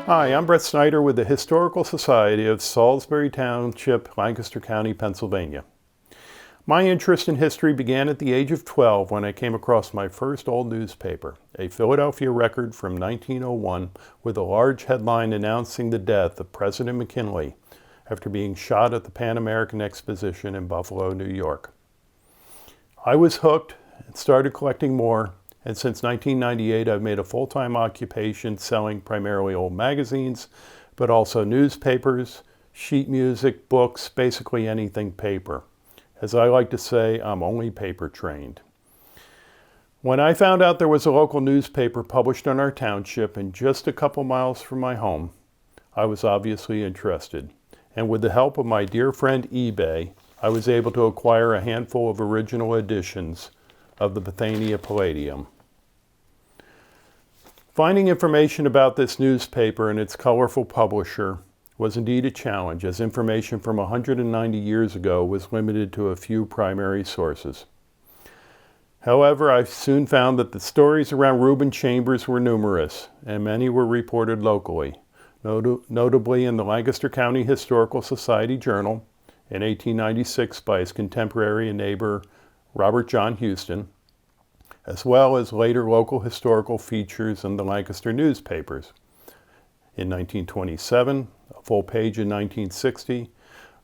Hi, I'm Brett Snyder with the Historical Society of Salisbury Township, Lancaster County, Pennsylvania. My interest in history began at the age of 12 when I came across my first old newspaper, a Philadelphia Record from 1901 with a large headline announcing the death of President McKinley after being shot at the Pan American Exposition in Buffalo, New York. I was hooked and started collecting more, and since 1998 I've made a full-time occupation selling primarily old magazines, but also newspapers, sheet music, books, basically anything paper. As I like to say, I'm only paper trained. When I found out there was a local newspaper published in our township and just a couple miles from my home, I was obviously interested. And with the help of my dear friend eBay, I was able to acquire a handful of original editions of the Bethania Palladium. Finding information about this newspaper and its colorful publisher was indeed a challenge, as information from 190 years ago was limited to a few primary sources. However, I soon found that the stories around Reuben Chambers were numerous, and many were reported locally, notably in the Lancaster County Historical Society Journal in 1896 by his contemporary and neighbor Robert John Houston, as well as later local historical features in the Lancaster newspapers. In 1927, a full page in 1960,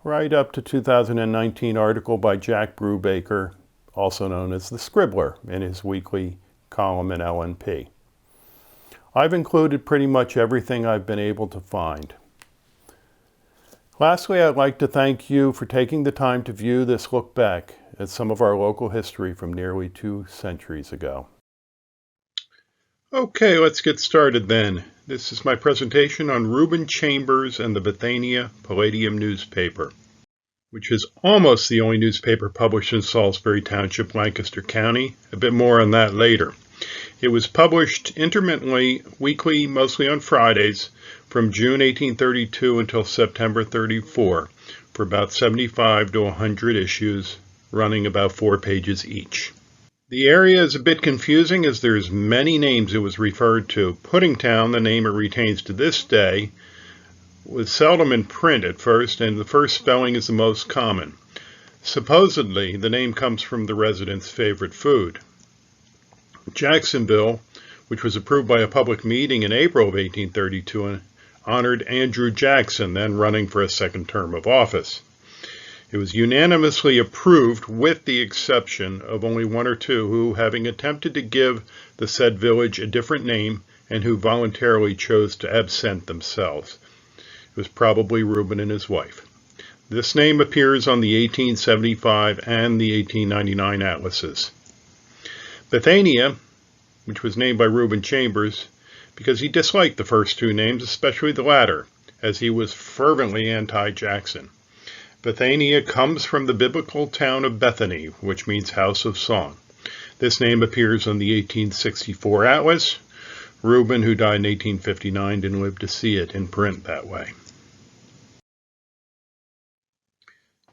right up to 2019 article by Jack Brubaker, also known as the Scribbler, in his weekly column in LNP. I've included pretty much everything I've been able to find. Lastly, I'd like to thank you for taking the time to view this look back at some of our local history from nearly 2 centuries ago. Okay, let's get started then. This is my presentation on Reuben Chambers and the Bethania Palladium newspaper, which is almost the only newspaper published in Salisbury Township, Lancaster County. A bit more on that later. It was published intermittently, weekly, mostly on Fridays, from June 1832 until September 34, for about 75 to 100 issues, running about 4 pages each. The area is a bit confusing as there's many names it was referred to. Puddingtown, the name it retains to this day, was seldom in print at first, and the first spelling is the most common. Supposedly, the name comes from the residents' favorite food. Jacksonville, which was approved by a public meeting in April of 1832, honored Andrew Jackson, then running for a second term of office. It was unanimously approved with the exception of only 1 or 2 who, having attempted to give the said village a different name and who voluntarily chose to absent themselves. It was probably Reuben and his wife. This name appears on the 1875 and the 1899 atlases. Bethania, which was named by Reuben Chambers because he disliked the first 2 names, especially the latter, as he was fervently anti-Jackson. Bethania comes from the biblical town of Bethany, which means house of song. This name appears on the 1864 atlas. Reuben, who died in 1859, didn't live to see it in print that way.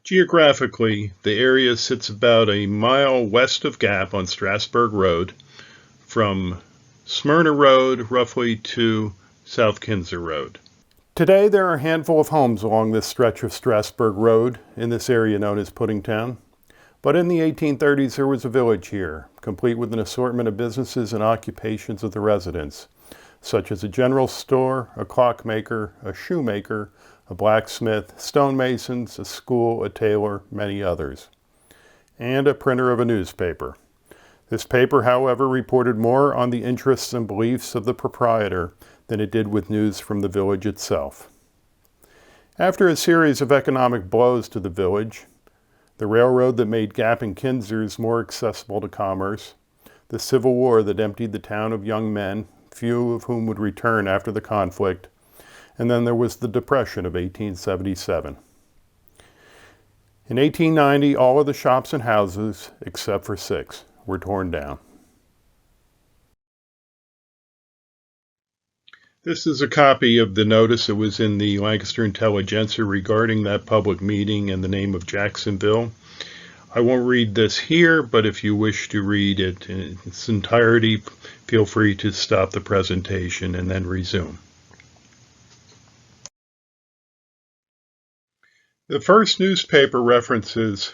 Geographically, the area sits about a mile west of Gap on Strasburg Road, from Smyrna Road roughly to South Kinzer Road. Today there are a handful of homes along this stretch of Strasburg Road in this area known as Puddingtown. But in the 1830s there was a village here, complete with an assortment of businesses and occupations of the residents, such as a general store, a clockmaker, a shoemaker, a blacksmith, stonemasons, a school, a tailor, many others, and a printer of a newspaper. This paper, however, reported more on the interests and beliefs of the proprietor than it did with news from the village itself. After a series of economic blows to the village, the railroad that made Gap and Kinzers more accessible to commerce, the Civil War that emptied the town of young men, few of whom would return after the conflict, and then there was the Depression of 1877. In 1890, all of the shops and houses, except for 6, were torn down. This is a copy of the notice that was in the Lancaster Intelligencer regarding that public meeting and the name of Jacksonville. I won't read this here, but if you wish to read it in its entirety, feel free to stop the presentation and then resume. The first newspaper references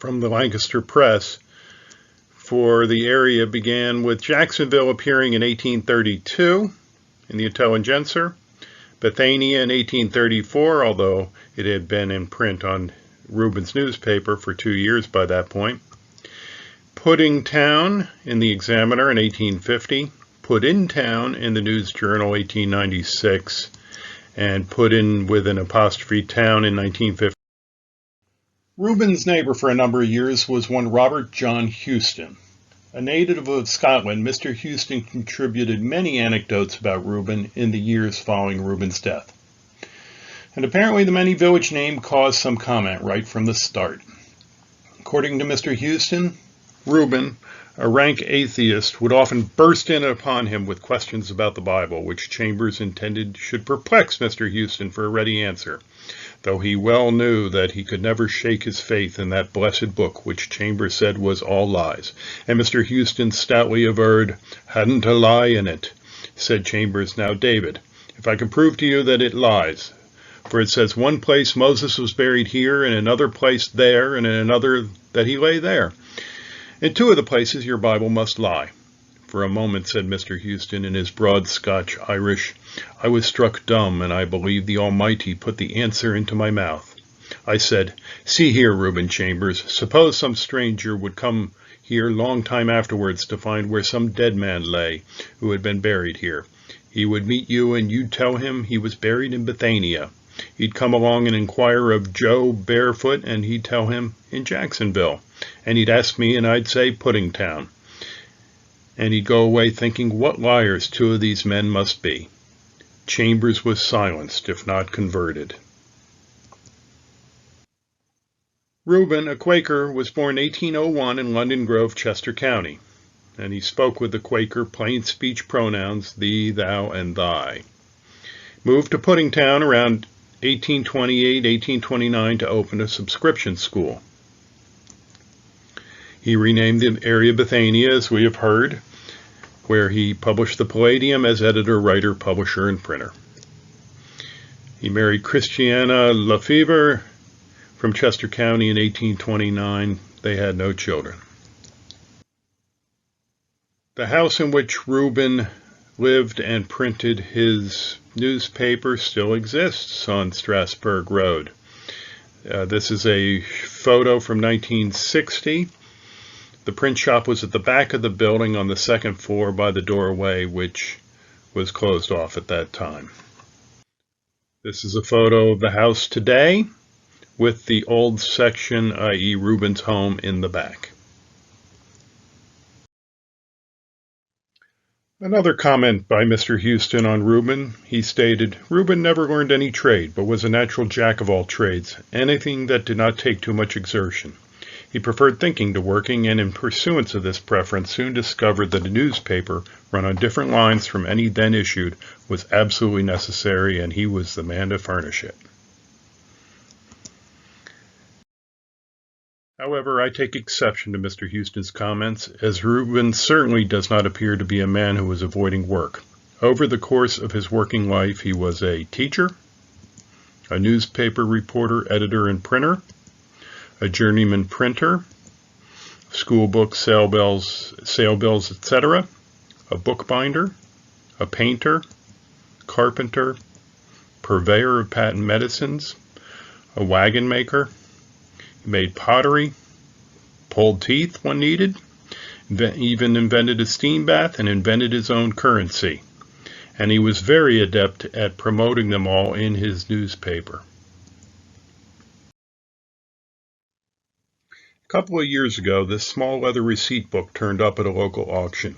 from the Lancaster Press for the area began with Jacksonville appearing in 1832 in the Intelligencer, Bethania in 1834, although it had been in print on Reuben's newspaper for 2 years by that point, Puddingtown in the Examiner in 1850, Puddintown in the News Journal 1896, and Puddin with an apostrophe town in 1950. Reuben's neighbor for a number of years was one Robert John Houston. A native of Scotland, Mr. Houston contributed many anecdotes about Reuben in the years following Reuben's death. And apparently the many village name caused some comment right from the start. According to Mr. Houston, Reuben, a rank atheist, would often burst in upon him with questions about the Bible, which Chambers intended should perplex Mr. Houston for a ready answer, though he well knew that he could never shake his faith in that blessed book, which Chambers said was all lies. And Mr. Houston stoutly averred, "Hadn't a lie in it." Said Chambers, "Now, David, if I can prove to you that it lies, for it says one place Moses was buried here, and another place there, and in another that he lay there. In 2 of the places your Bible must lie." For a moment, said Mr. Houston in his broad Scotch Irish, I was struck dumb, and I believe the Almighty put the answer into my mouth. I said, "See here, Reuben Chambers, suppose some stranger would come here long time afterwards to find where some dead man lay who had been buried here. He would meet you, and you'd tell him he was buried in Bethania. He'd come along and inquire of Joe Barefoot, and he'd tell him in Jacksonville. And he'd ask me, and I'd say Puddingtown. And he'd go away thinking what liars 2 of these men must be." Chambers was silenced, if not converted. Reuben, a Quaker, was born 1801 in London Grove, Chester County, and he spoke with the Quaker plain speech pronouns thee, thou, and thy. Moved to Puddingtown around 1828-1829 to open a subscription school. He renamed the area Bethania, as we have heard, where he published the Palladium as editor, writer, publisher, and printer. He married Christiana Lefevre from Chester County in 1829. They had no children. The house in which Reuben lived and printed his newspaper still exists on Strasburg Road. This is a photo from 1960. The print shop was at the back of the building on the 2nd floor by the doorway, which was closed off at that time. This is a photo of the house today with the old section, i.e. Reuben's home, in the back. Another comment by Mr. Houston on Reuben. He stated, "Reuben never learned any trade, but was a natural jack of all trades, anything that did not take too much exertion. He preferred thinking to working, and in pursuance of this preference soon discovered that a newspaper run on different lines from any then issued was absolutely necessary, and he was the man to furnish it." However, I take exception to Mr. Houston's comments, as Reuben certainly does not appear to be a man who was avoiding work. Over the course of his working life, he was a teacher, a newspaper reporter, editor, and printer, a journeyman printer, school books, sale bills, etc., a bookbinder, a painter, carpenter, purveyor of patent medicines, a wagon maker. He made pottery, pulled teeth when needed, even invented a steam bath and invented his own currency. And he was very adept at promoting them all in his newspaper. A couple of years ago, this small leather receipt book turned up at a local auction.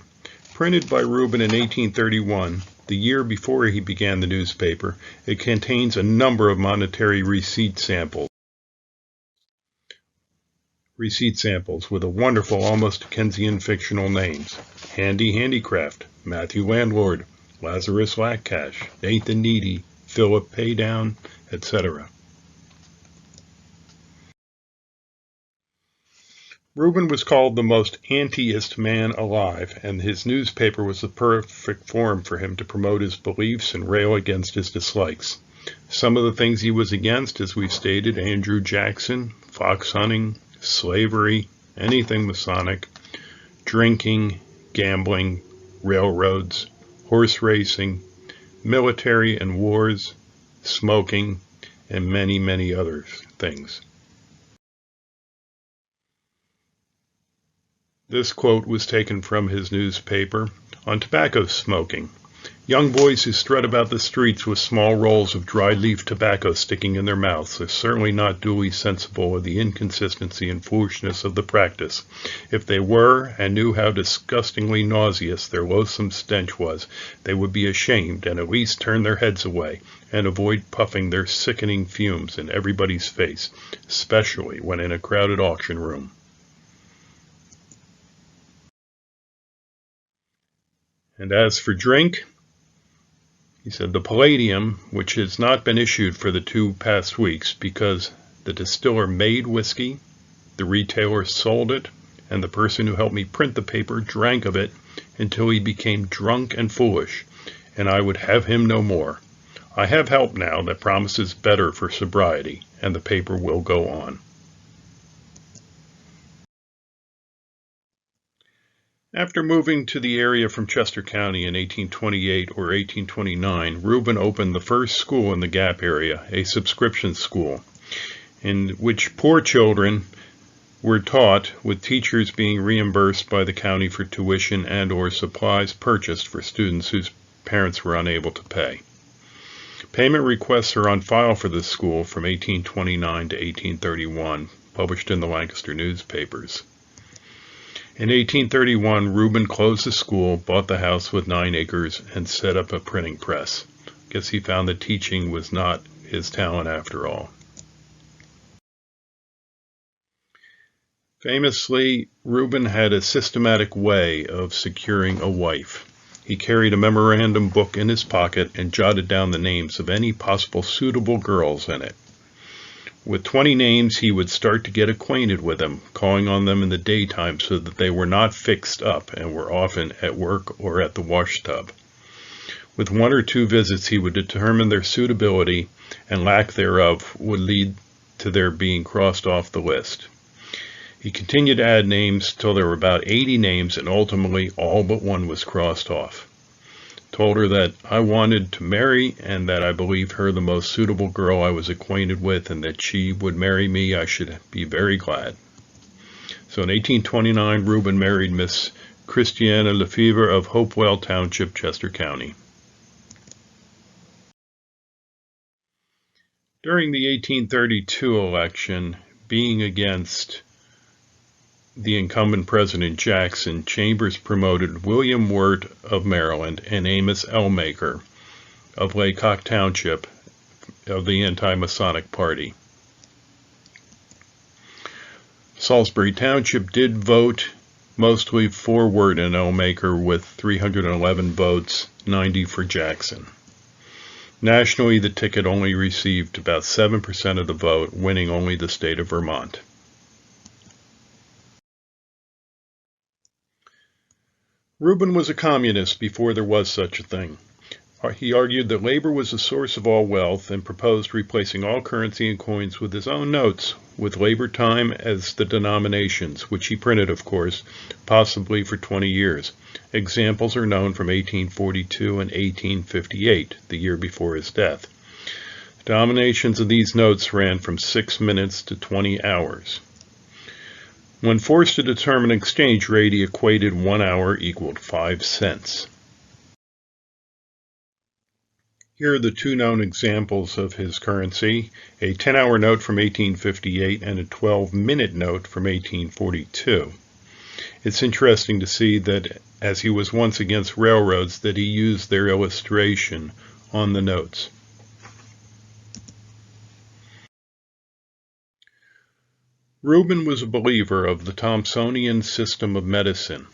Printed by Reuben in 1831, the year before he began the newspaper, it contains a number of monetary receipt samples with a wonderful, almost Dickensian fictional names: Handy Handicraft, Matthew Landlord, Lazarus Lackcash, Nathan Needy, Philip Paydown, etc. Reuben was called the most anti-est man alive, and his newspaper was the perfect forum for him to promote his beliefs and rail against his dislikes. Some of the things he was against, as we've stated: Andrew Jackson, fox hunting, slavery, anything Masonic, drinking, gambling, railroads, horse racing, military and wars, smoking, and many, many other things. This quote was taken from his newspaper on tobacco smoking. Young boys who strut about the streets with small rolls of dried leaf tobacco sticking in their mouths are certainly not duly sensible of the inconsistency and foolishness of the practice. If they were, and knew how disgustingly nauseous their loathsome stench was, they would be ashamed and at least turn their heads away and avoid puffing their sickening fumes in everybody's face, especially when in a crowded auction room. And as for drink, he said, the Palladium, which has not been issued for the 2 past weeks because the distiller made whiskey, the retailer sold it, and the person who helped me print the paper drank of it until he became drunk and foolish, and I would have him no more. I have help now that promises better for sobriety, and the paper will go on. After moving to the area from Chester County in 1828 or 1829, Reuben opened the first school in the Gap area, a subscription school, in which poor children were taught, with teachers being reimbursed by the county for tuition and or supplies purchased for students whose parents were unable to pay. Payment requests are on file for this school from 1829 to 1831, published in the Lancaster newspapers. In 1831, Reuben closed the school, bought the house with 9 acres, and set up a printing press. I guess he found that teaching was not his talent after all. Famously, Reuben had a systematic way of securing a wife. He carried a memorandum book in his pocket and jotted down the names of any possible suitable girls in it. With 20 names, he would start to get acquainted with them, calling on them in the daytime so that they were not fixed up and were often at work or at the washtub. With 1 or 2 visits, he would determine their suitability, and lack thereof would lead to their being crossed off the list. He continued to add names till there were about 80 names, and ultimately all but 1 was crossed off. Told her that I wanted to marry and that I believed her the most suitable girl I was acquainted with, and that she would marry me. I should be very glad. So in 1829, Reuben married Miss Christiana Lefevre of Hopewell Township, Chester County. During the 1832 election, being against the incumbent President Jackson, Chambers promoted William Wirt of Maryland and Amos Ellmaker of Laycock Township of the Anti-Masonic Party. Salisbury Township did vote mostly for Wirt and Ellmaker with 311 votes, 90 for Jackson. Nationally, the ticket only received about 7% of the vote, winning only the state of Vermont. Reuben was a communist before there was such a thing. He argued that labor was the source of all wealth and proposed replacing all currency and coins with his own notes, with labor time as the denominations, which he printed, of course, possibly for 20 years. Examples are known from 1842 and 1858, the year before his death. The denominations of these notes ran from 6 minutes to 20 hours. When forced to determine exchange rate, he equated 1 hour equaled 5 cents. Here are the 2 known examples of his currency: a 10-hour note from 1858 and a 12-minute note from 1842. It's interesting to see that, as he was once against railroads, that he used their illustration on the notes. Reuben was a believer of the Thomsonian system of medicine.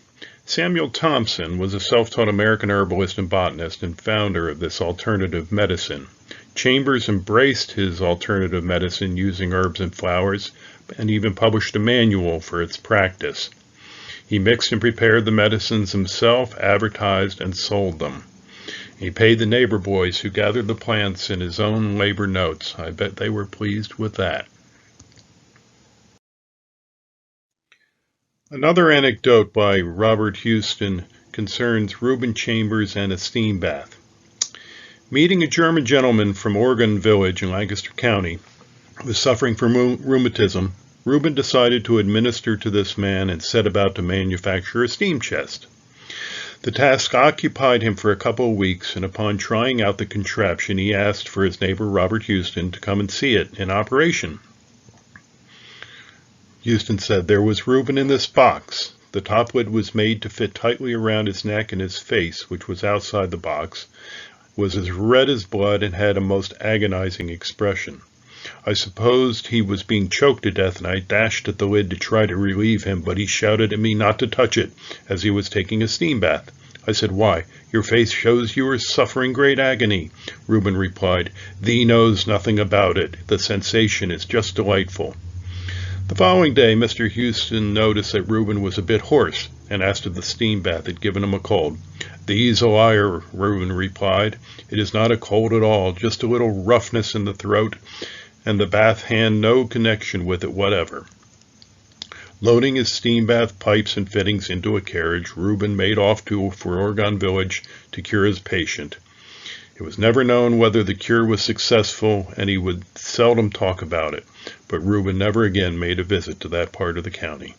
Samuel Thomson was a self-taught American herbalist and botanist and founder of this alternative medicine. Chambers embraced his alternative medicine using herbs and flowers, and even published a manual for its practice. He mixed and prepared the medicines himself, advertised, and sold them. He paid the neighbor boys who gathered the plants in his own labor notes. I bet they were pleased with that. Another anecdote by Robert Houston concerns Reuben Chambers and a steam bath. Meeting a German gentleman from Oregon Village in Lancaster County who was suffering from rheumatism, Reuben decided to administer to this man and set about to manufacture a steam chest. The task occupied him for a couple of weeks, and upon trying out the contraption, he asked for his neighbor Robert Houston to come and see it in operation. Houston said, "There was Reuben in this box. The top lid was made to fit tightly around his neck, and his face, which was outside the box, was as red as blood and had a most agonizing expression. I supposed he was being choked to death, and I dashed at the lid to try to relieve him, but he shouted at me not to touch it, as he was taking a steam bath. I said, 'Why, your face shows you are suffering great agony.' Reuben replied, 'Thee knows nothing about it. The sensation is just delightful.' The following day, Mr. Houston noticed that Reuben was a bit hoarse, and asked if the steam bath had given him a cold. 'Thee's a liar,' Reuben replied. 'It is not a cold at all, just a little roughness in the throat, and the bath had no connection with it whatever.' Loading his steam bath pipes and fittings into a carriage, Reuben made off for Oregon Village to cure his patient. It was never known whether the cure was successful, and he would seldom talk about it, but Reuben never again made a visit to that part of the county.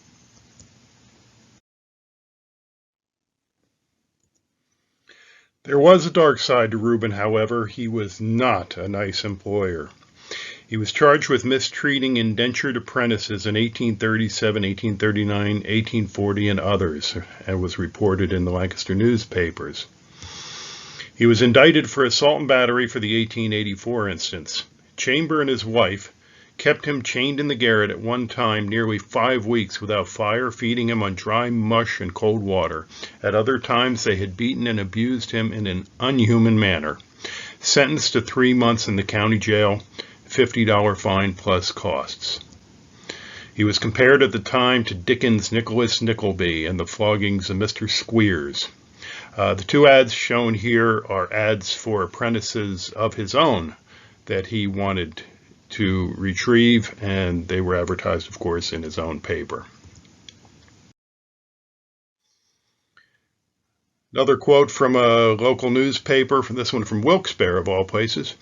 There was a dark side to Reuben, however. He was not a nice employer. He was charged with mistreating indentured apprentices in 1837, 1839, 1840, and others, and was reported in the Lancaster newspapers. He was indicted for assault and battery for the 1884 instance. Chamber and his wife kept him chained in the garret at one time nearly 5 weeks without fire, feeding him on dry mush and cold water. At other times they had beaten and abused him in an unhuman manner. Sentenced to 3 months in the county jail, $50 fine plus costs. He was compared at the time to Dickens' Nicholas Nickleby and the floggings of Mr. Squeers. The two ads shown here are ads for apprentices of his own that he wanted to retrieve, and they were advertised, of course, in his own paper. Another quote from a local newspaper, from this one from Wilkes-Barre of all places.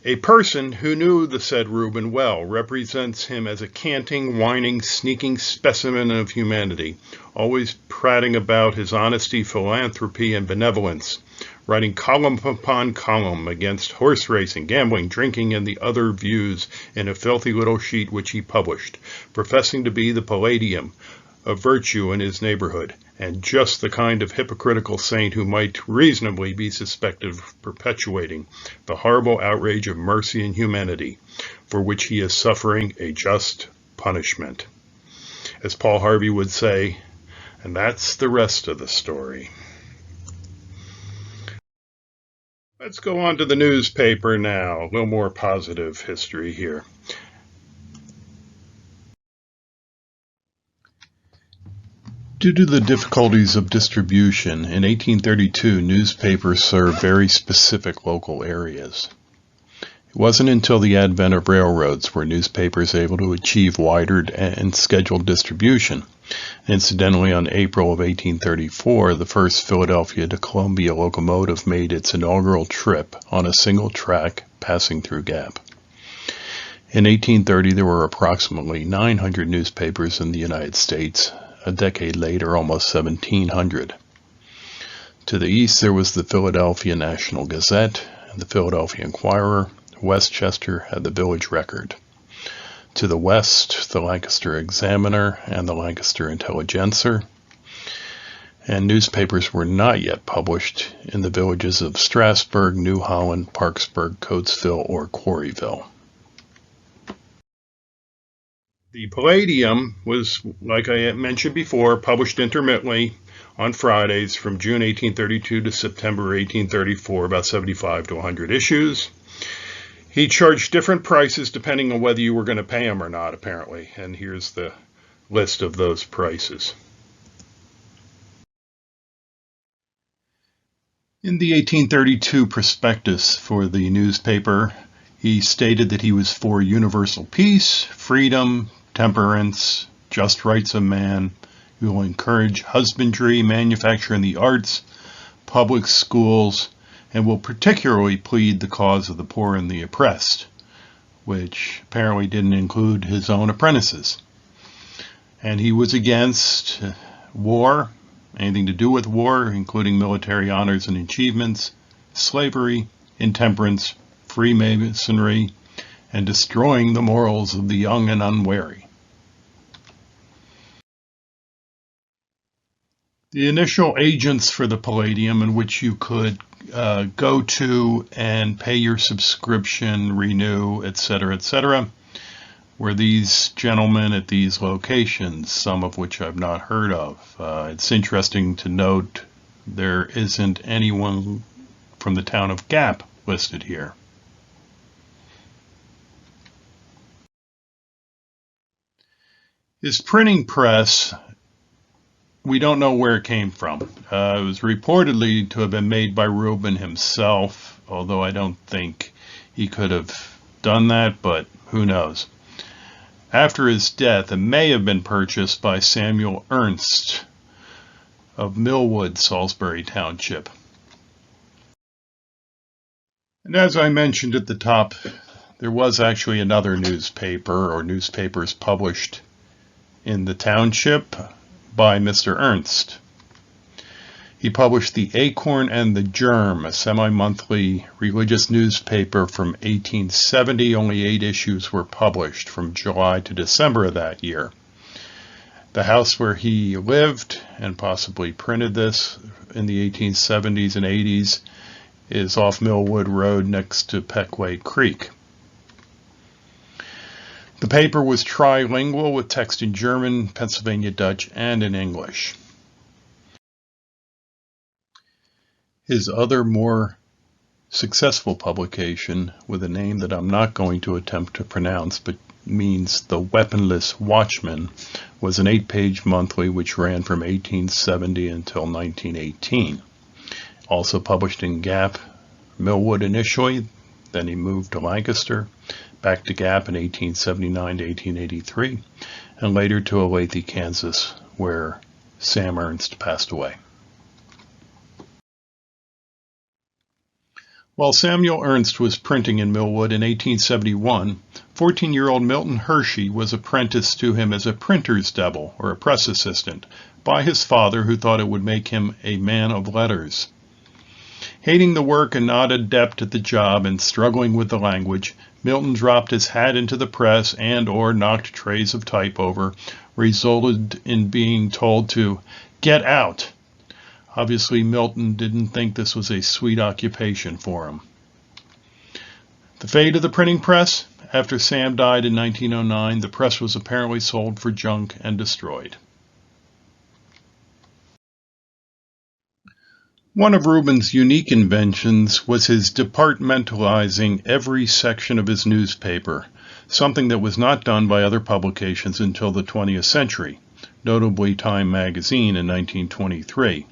"A person who knew the said Reuben well represents him as a canting, whining, sneaking specimen of humanity, always prating about his honesty, philanthropy, and benevolence, writing column upon column against horse racing, gambling, drinking, and the other views in a filthy little sheet which he published, professing to be the Palladium of virtue in his neighborhood, and just the kind of hypocritical saint who might reasonably be suspected of perpetuating the horrible outrage of mercy and humanity, for which he is suffering a just punishment." As Paul Harvey would say, and that's the rest of the story. Let's go on to the newspaper now. A little more positive history here. Due to the difficulties of distribution, in 1832, newspapers served very specific local areas. It wasn't until the advent of railroads were newspapers able to achieve wider and scheduled distribution. Incidentally, on April of 1834, the first Philadelphia to Columbia locomotive made its inaugural trip on a single track passing through Gap. In 1830, there were approximately 900 newspapers in the United States. A decade later, almost 1,700. To the east, there was the Philadelphia National Gazette and the Philadelphia Inquirer. Westchester had the Village Record. To the west, the Lancaster Examiner and the Lancaster Intelligencer. And newspapers were not yet published in the villages of Strasburg, New Holland, Parksburg, Coatesville, or Quarryville. The Palladium was, like I mentioned before, published intermittently on Fridays from June 1832 to September 1834, about 75 to 100 issues. He charged different prices depending on whether you were going to pay him or not, apparently. And here's the list of those prices. In the 1832 prospectus for the newspaper, he stated that he was for universal peace, freedom, temperance, just rights of man. He will encourage husbandry, manufacture and the arts, public schools, and will particularly plead the cause of the poor and the oppressed, which apparently didn't include his own apprentices. And he was against war, anything to do with war, including military honors and achievements, slavery, intemperance, Freemasonry, and destroying the morals of the young and unwary. The initial agents for the Palladium, in which you could go to and pay your subscription, renew, etc., were these gentlemen at these locations, some of which I've not heard of. It's interesting to note there isn't anyone from the town of Gap listed here. His printing press, we don't know where it came from. It was reportedly to have been made by Reuben himself, although I don't think he could have done that, but who knows. After his death, it may have been purchased by Samuel Ernst of Millwood, Salisbury Township. And as I mentioned at the top, there was actually another newspaper or newspapers published in the township by Mr. Ernst. He published the Acorn and the Germ, a semi-monthly religious newspaper from 1870. Only 8 issues were published from July to December of that year. The house where he lived and possibly printed this in the 1870s and 80s is off Millwood Road next to Peckway Creek. The paper was trilingual with text in German, Pennsylvania Dutch, and in English. His other more successful publication, with a name that I'm not going to attempt to pronounce, but means The Weaponless Watchman, was an 8-page monthly which ran from 1870 until 1918. Also published in Gap, Millwood initially, then he moved to Lancaster, back to Gap in 1879 to 1883, and later to Olathe, Kansas, where Sam Ernst passed away. While Samuel Ernst was printing in Millwood in 1871, 14-year-old Milton Hershey was apprenticed to him as a printer's double, or a press assistant, by his father, who thought it would make him a man of letters. Hating the work and not adept at the job and struggling with the language, Milton dropped his hat into the press and or knocked trays of type over, resulted in being told to get out. Obviously, Milton didn't think this was a sweet occupation for him. The fate of the printing press? After Sam died in 1909, the press was apparently sold for junk and destroyed. One of Reuben's unique inventions was his departmentalizing every section of his newspaper, something that was not done by other publications until the 20th century, notably Time magazine in 1923.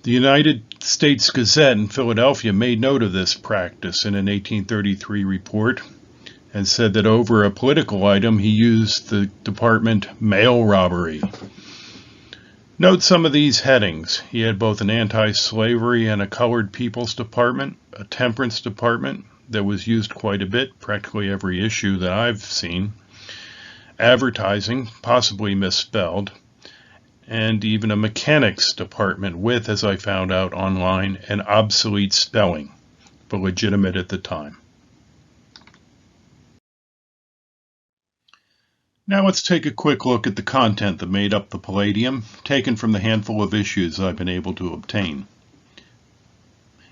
The United States Gazette in Philadelphia made note of this practice in an 1833 report and said that over a political item he used the department mail robbery. Note some of these headings. He had both an anti-slavery and a colored people's department, a temperance department that was used quite a bit, practically every issue that I've seen, advertising, possibly misspelled, and even a mechanics department with, as I found out online, an obsolete spelling, but legitimate at the time. Now let's take a quick look at the content that made up the Palladium, taken from the handful of issues I've been able to obtain.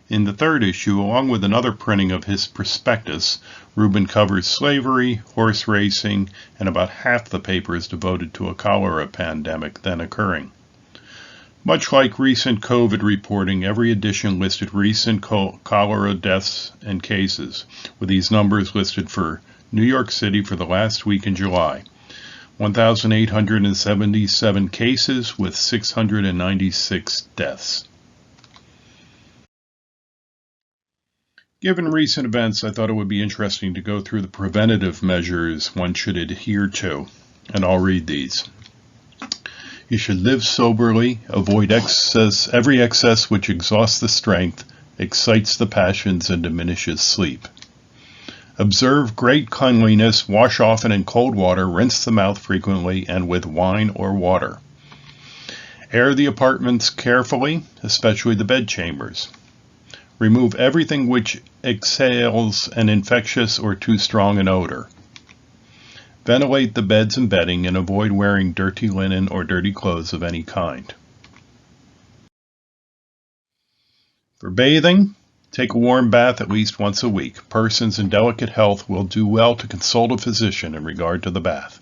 In the 3rd issue, along with another printing of his prospectus, Reuben covers slavery, horse racing, and about half the paper is devoted to a cholera pandemic then occurring. Much like recent COVID reporting, every edition listed recent cholera deaths and cases, with these numbers listed for New York City for the last week in July. 1,877 cases with 696 deaths. Given recent events, I thought it would be interesting to go through the preventative measures one should adhere to, and I'll read these. You should live soberly, avoid every excess which exhausts the strength, excites the passions, and diminishes sleep. Observe great cleanliness, wash often in cold water, rinse the mouth frequently, and with wine or water. Air the apartments carefully, especially the bedchambers. Remove everything which exhales an infectious or too strong an odor. Ventilate the beds and bedding and avoid wearing dirty linen or dirty clothes of any kind. For bathing, take a warm bath at least once a week. Persons in delicate health will do well to consult a physician in regard to the bath.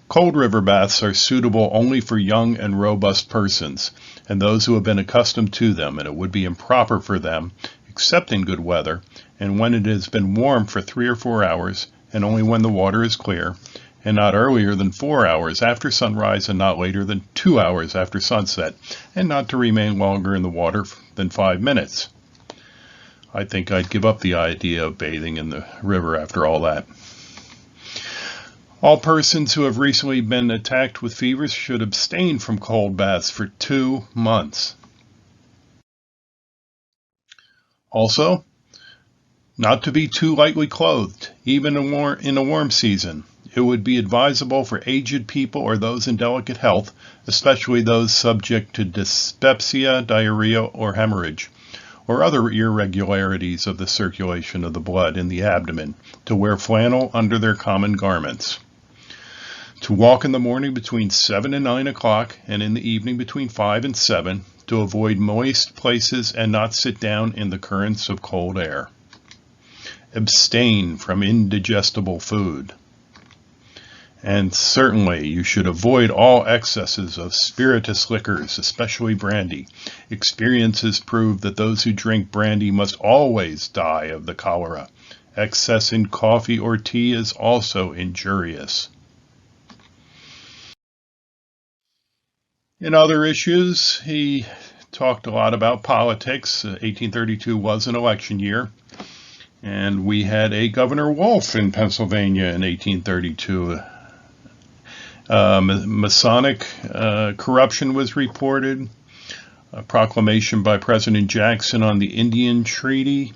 Cold river baths are suitable only for young and robust persons and those who have been accustomed to them, and it would be improper for them, except in good weather, and when it has been warm for 3 or 4 hours, and only when the water is clear, and not earlier than 4 hours after sunrise and not later than 2 hours after sunset, and not to remain longer in the water than 5 minutes. I think I'd give up the idea of bathing in the river after all that. All persons who have recently been attacked with fevers should abstain from cold baths for 2 months. Also, not to be too lightly clothed, even in a warm season. It would be advisable for aged people or those in delicate health, especially those subject to dyspepsia, diarrhea, or hemorrhage, or other irregularities of the circulation of the blood in the abdomen, to wear flannel under their common garments. To walk in the morning between 7 and 9 o'clock, and in the evening between 5 and 7, to avoid moist places and not sit down in the currents of cold air. Abstain from indigestible food. And certainly you should avoid all excesses of spirituous liquors, especially brandy. Experiences prove that those who drink brandy must always die of the cholera. Excess in coffee or tea is also injurious. In other issues, he talked a lot about politics. 1832 was an election year. And we had a Governor Wolfe in Pennsylvania in 1832. Masonic corruption was reported. A proclamation by President Jackson on the Indian Treaty.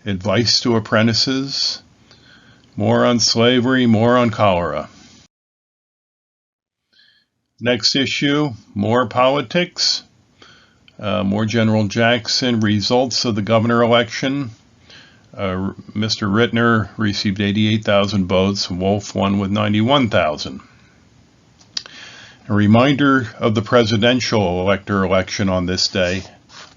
Advice to apprentices. More on slavery, more on cholera. Next issue, more politics. More General Jackson, results of the governor election. Mr. Rittner received 88,000 votes. Wolfe won with 91,000. A reminder of the presidential elector election on this day.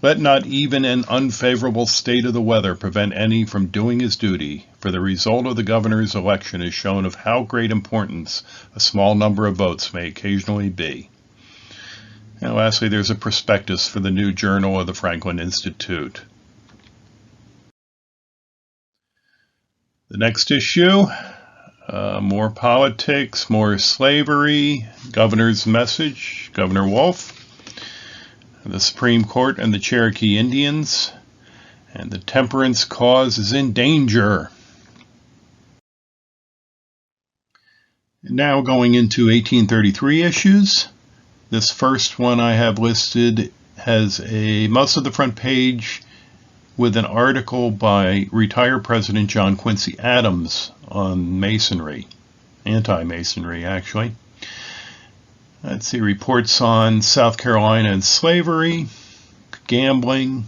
Let not even an unfavorable state of the weather prevent any from doing his duty, for the result of the governor's election is shown of how great importance a small number of votes may occasionally be. And lastly, there's a prospectus for the new Journal of the Franklin Institute. The next issue, more politics, more slavery, governor's message, Governor Wolfe, the Supreme Court and the Cherokee Indians, and the temperance cause is in danger. Now going into 1833 issues. This first one I have listed has most of the front page with an article by retired President John Quincy Adams on Masonry, anti-Masonry actually. Let's see, reports on South Carolina and slavery, gambling.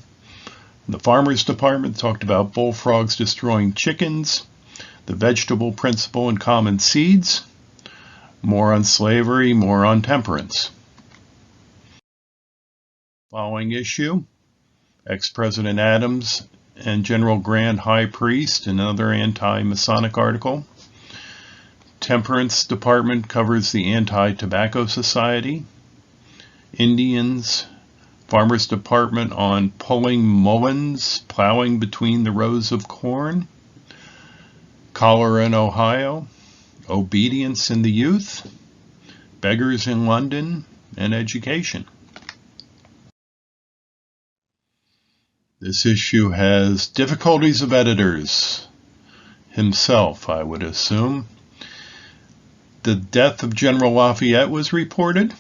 The Farmers Department talked about bullfrogs destroying chickens, the vegetable principle and common seeds, more on slavery, more on temperance. Following issue, ex-President Adams and General Grand High Priest, another anti-Masonic article. Temperance Department covers the Anti-Tobacco Society. Indians. Farmers Department on pulling mullins, plowing between the rows of corn. Cholera in Ohio. Obedience in the youth. Beggars in London, and education. This issue has difficulties of editors. Himself, I would assume. The death of General Lafayette was reported.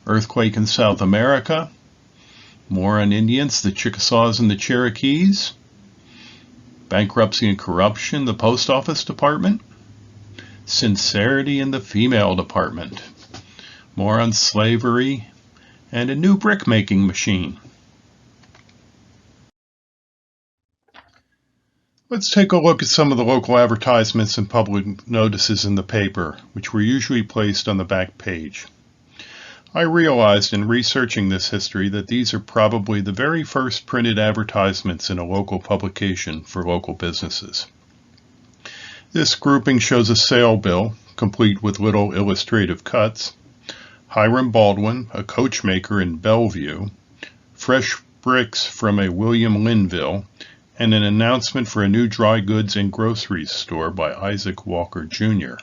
Earthquake in South America. More on Indians, the Chickasaws and the Cherokees. Bankruptcy and corruption, the Post Office Department. Sincerity in the female department. More on slavery and a new brick-making machine. Let's take a look at some of the local advertisements and public notices in the paper, which were usually placed on the back page. I realized in researching this history that these are probably the very first printed advertisements in a local publication for local businesses. This grouping shows a sale bill, complete with little illustrative cuts, Hiram Baldwin, a coachmaker in Bellevue, fresh bricks from a William Linville, and an announcement for a new dry goods and groceries store by Isaac Walker, Jr.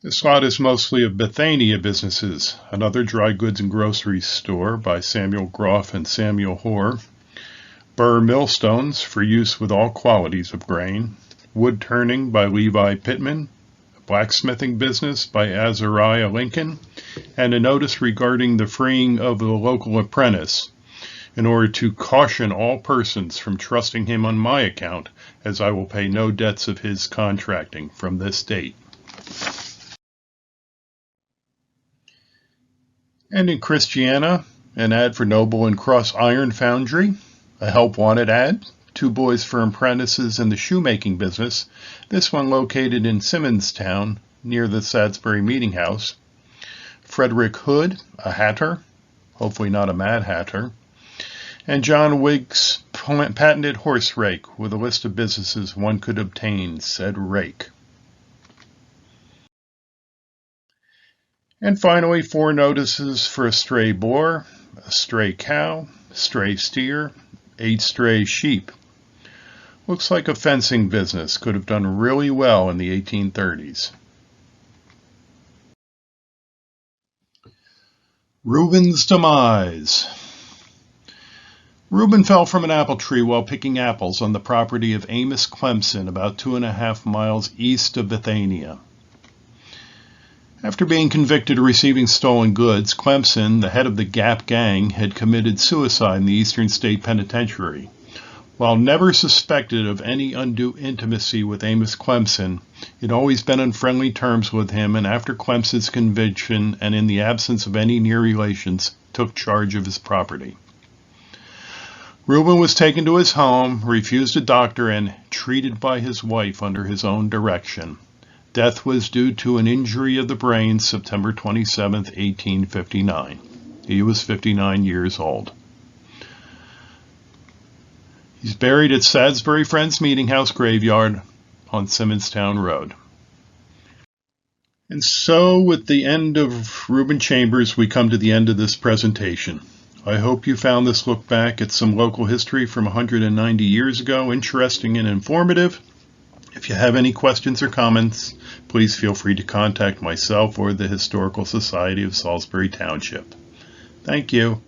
This lot is mostly of Bethania businesses, another dry goods and groceries store by Samuel Groff and Samuel Hoare, Burr Millstones for use with all qualities of grain, wood turning by Levi Pittman, a blacksmithing business by Azariah Lincoln, and a notice regarding the freeing of the local apprentice in order to caution all persons from trusting him on my account, as I will pay no debts of his contracting from this date. And in Christiana, an ad for Noble and Cross Iron Foundry, a help wanted ad, 2 boys for apprentices in the shoemaking business, this one located in Simonstown near the Salisbury Meeting House, Frederick Hood, a hatter, hopefully not a Mad Hatter, and John Wigg's patented horse rake with a list of businesses one could obtain said rake. And finally, 4 notices for a stray boar, a stray cow, stray steer, 8 stray sheep. Looks like a fencing business could have done really well in the 1830s. Reuben's demise. Reuben fell from an apple tree while picking apples on the property of Amos Clemson, about 2.5 miles east of Bethania. After being convicted of receiving stolen goods, Clemson, the head of the Gap Gang, had committed suicide in the Eastern State Penitentiary. While never suspected of any undue intimacy with Amos Clemson, he'd always been on friendly terms with him, and after Clemson's conviction, and in the absence of any near relations, took charge of his property. Reuben was taken to his home, refused a doctor, and treated by his wife under his own direction. Death was due to an injury of the brain, September 27, 1859. He was 59 years old. He's buried at Salisbury Friends Meeting House Graveyard on Simonstown Road. And so, with the end of Reuben Chambers, we come to the end of this presentation. I hope you found this look back at some local history from 190 years ago interesting and informative. If you have any questions or comments, please feel free to contact myself or the Historical Society of Salisbury Township. Thank you.